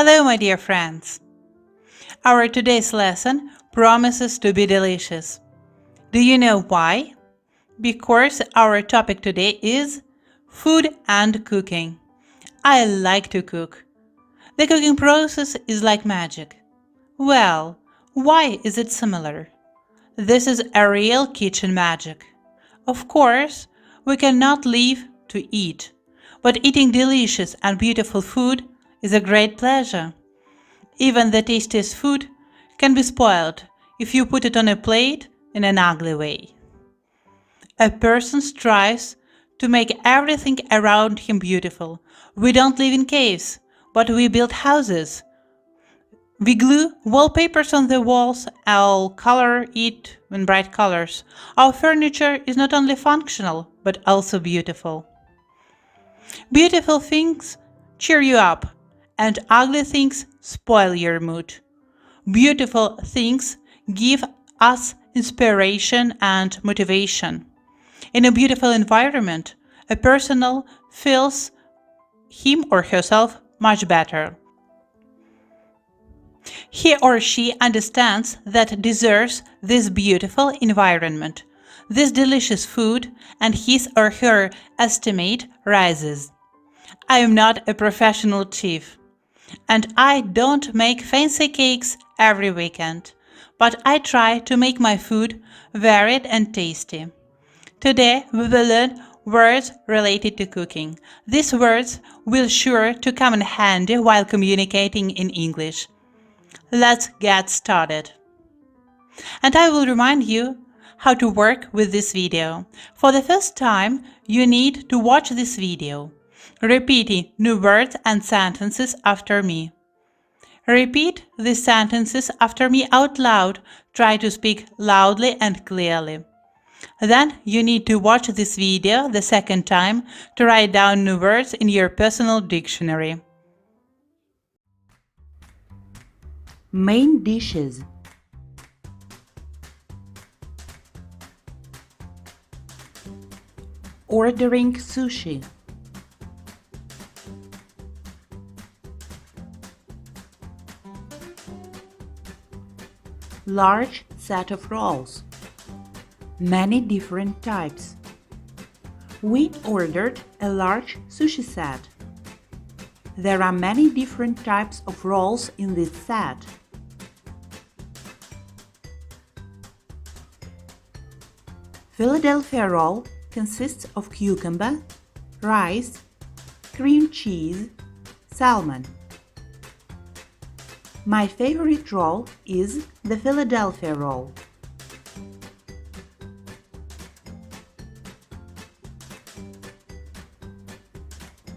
Hello, my dear friends. Our today's lesson promises to be delicious. Do you know why? Because our topic today is food and cooking. I like to cook. The cooking process is like magic. Well, why is it similar? This is a real kitchen magic. Of course, we cannot live to eat, but eating delicious and beautiful food is a great pleasure. Even the tastiest food can be spoiled if you put it on a plate in an ugly way. A person strives to make everything around him beautiful. We don't live in caves, but we build houses. We glue wallpapers on the walls, I'll color it in bright colors. Our furniture is not only functional, but also beautiful. Beautiful things cheer you up, and ugly things spoil your mood. Beautiful things give us inspiration and motivation. In a beautiful environment, a person feels him or herself much better. He or she understands that deserves this beautiful environment, this delicious food, and his or her estimate rises. I am not a professional chef, and I don't make fancy cakes every weekend, but I try to make my food varied and tasty. Today we will learn words related to cooking. These words will sure to come in handy while communicating in English. Let's get started. And I will remind you how to work with this video. For the first time, you need to watch this video, repeating new words and sentences after me. Repeat these sentences after me out loud. Try to speak loudly and clearly. Then you need to watch this video the second time to write down new words in your personal dictionary. Main dishes. Ordering sushi. Large set of rolls. Many different types. We ordered a large sushi set. There are many different types of rolls in this set. Philadelphia roll consists of cucumber, rice, cream cheese, salmon. My favorite roll is the Philadelphia roll.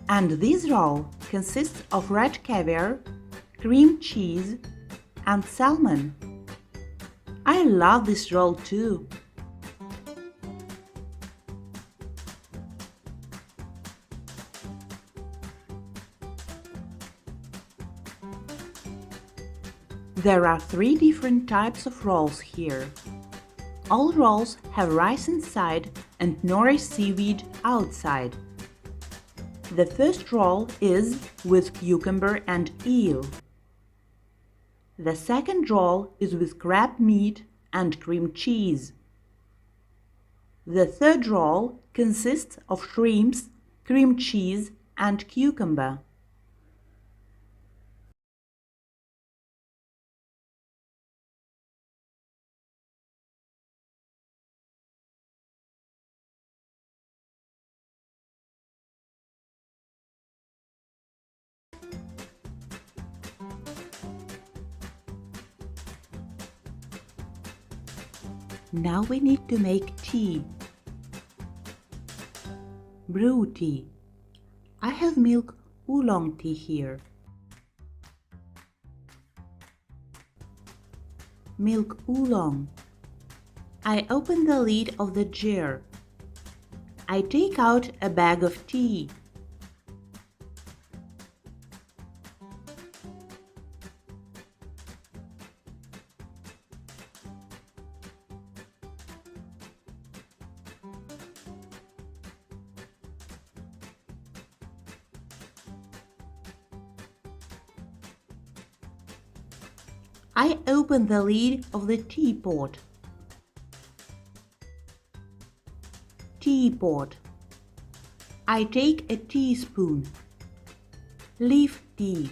And this roll consists of red caviar, cream cheese, and salmon. I love this roll too. There are 3 different types of rolls here. All rolls have rice inside and nori seaweed outside. The first roll is with cucumber and eel. The second roll is with crab meat and cream cheese. The third roll consists of shrimps, cream cheese, and cucumber. Now we need to make tea. Brew tea. I have milk oolong tea here. Milk oolong. I open the lid of the jar. I take out a bag of tea. I open the lid of the teapot. Teapot. I take a teaspoon. Leaf tea.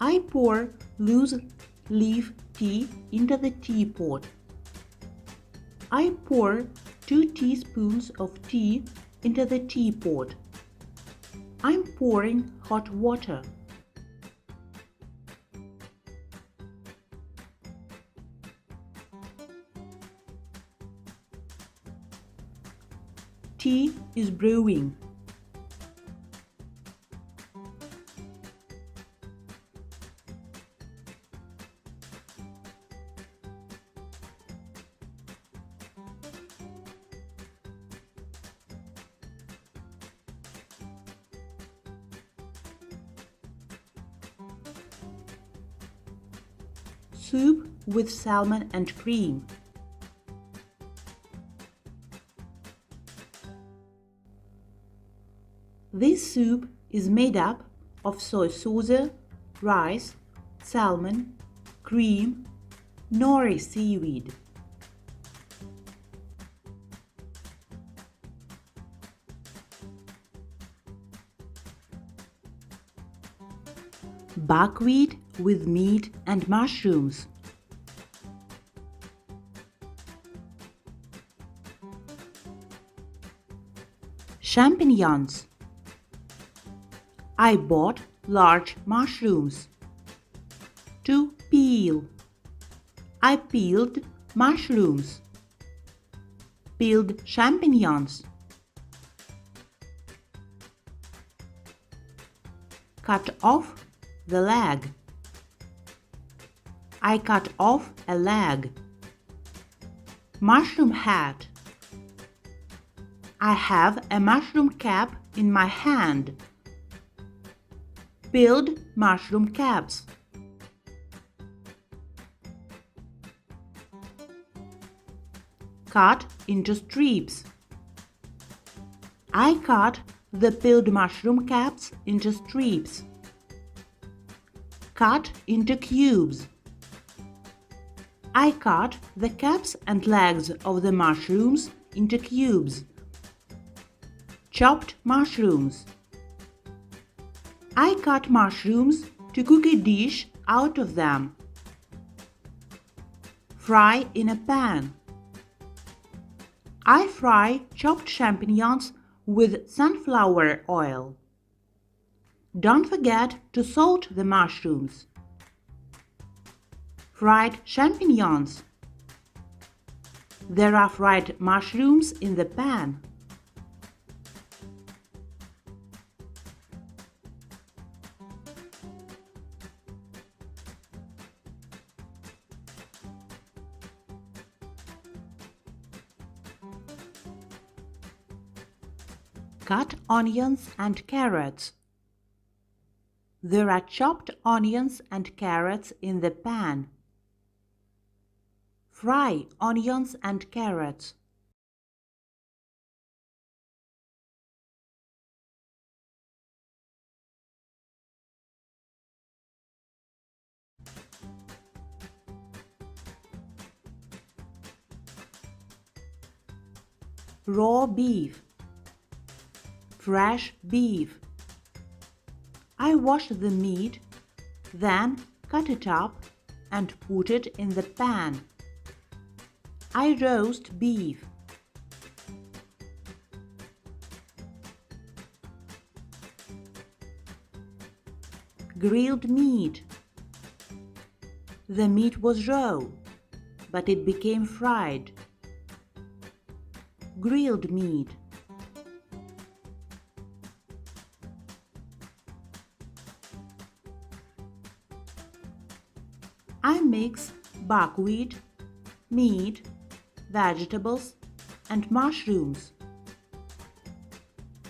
I pour loose leaf tea into the teapot. I pour 2 teaspoons of tea into the teapot. I'm pouring hot water. Tea is brewing. Soup with salmon and cream. This soup is made up of soy sauce, rice, salmon, cream, nori seaweed. Buckwheat with meat and mushrooms. Champignons. I bought large mushrooms. To peel. I peeled mushrooms. Peeled champignons. Cut off the leg. I cut off a leg. Mushroom hat. I have a mushroom cap in my hand. Peeled mushroom caps. Cut into strips. I cut the peeled mushroom caps into strips. Cut into cubes. I cut the caps and legs of the mushrooms into cubes. Chopped mushrooms. I cut mushrooms to cook a dish out of them. Fry in a pan. I fry chopped champignons with sunflower oil. Don't forget to salt the mushrooms. Fried champignons. There are fried mushrooms in the pan. Cut onions and carrots. There are chopped onions and carrots in the pan. Fry onions and carrots. Raw beef. Fresh beef. I wash the meat, then cut it up and put it in the pan. I roast beef. Grilled meat. The meat was raw, but it became fried. Grilled meat. I mix buckwheat, meat, vegetables, and mushrooms.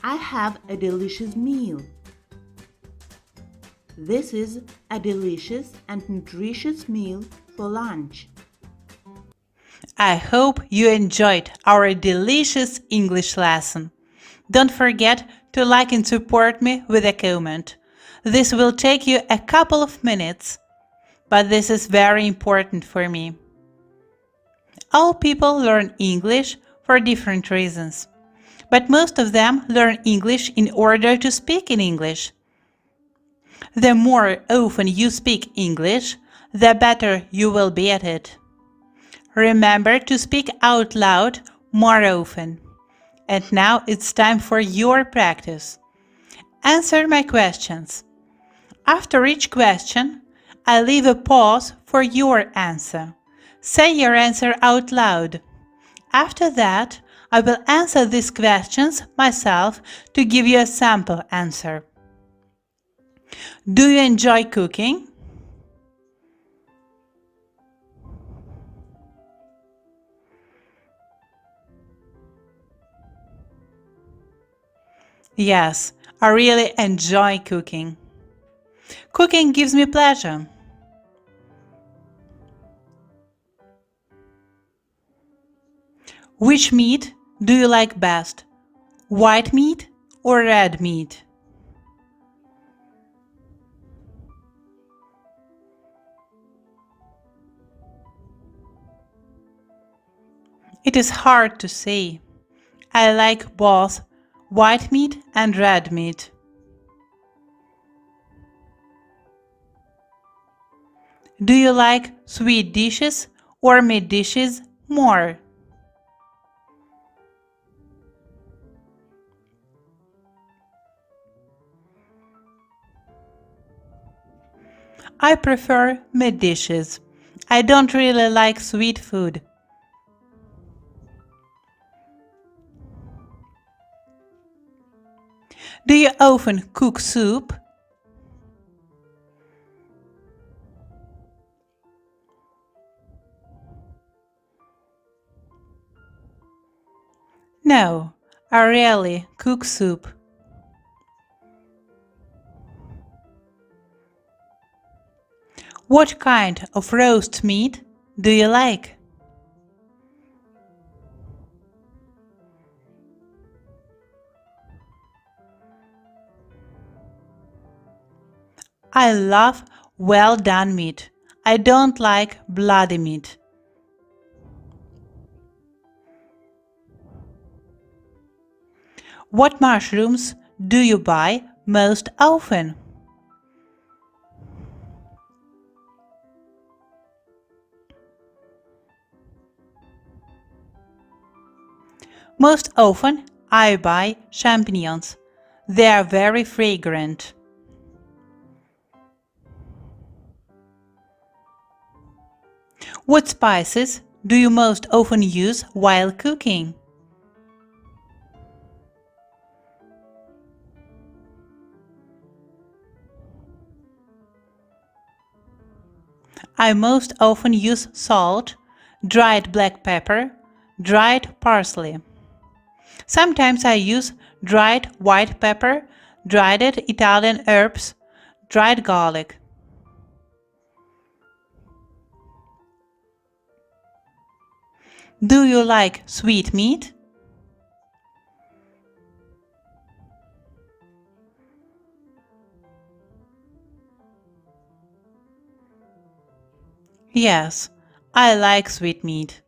I have a delicious meal. This is a delicious and nutritious meal for lunch. I hope you enjoyed our delicious English lesson. Don't forget to like and support me with a comment. This will take you a couple of minutes. but this is very important for me. All people learn English for different reasons, but most of them learn English in order to speak in English. The more often you speak English, the better you will be at it. Remember to speak out loud more often. And now it's time for your practice. Answer my questions. After each question, I leave a pause for your answer. Say your answer out loud. After that, I will answer these questions myself to give you a sample answer. Do you enjoy cooking? Yes, I really enjoy cooking. Cooking gives me pleasure. Which meat do you like best? White meat or red meat? It is hard to say. I like both white meat and red meat. Do you like sweet dishes or meat dishes more? I prefer meat dishes. I don't really like sweet food. Do you often cook soup? No, I rarely cook soup. What kind of roast meat do you like? I love well done meat. I don't like bloody meat. What mushrooms do you buy most often? Most often I buy champignons. They are very fragrant. What spices do you most often use while cooking? I most often use salt, dried black pepper, dried parsley. Sometimes I use dried white pepper, dried Italian herbs, dried garlic. Do you like sweet meat? Yes, I like sweet meat.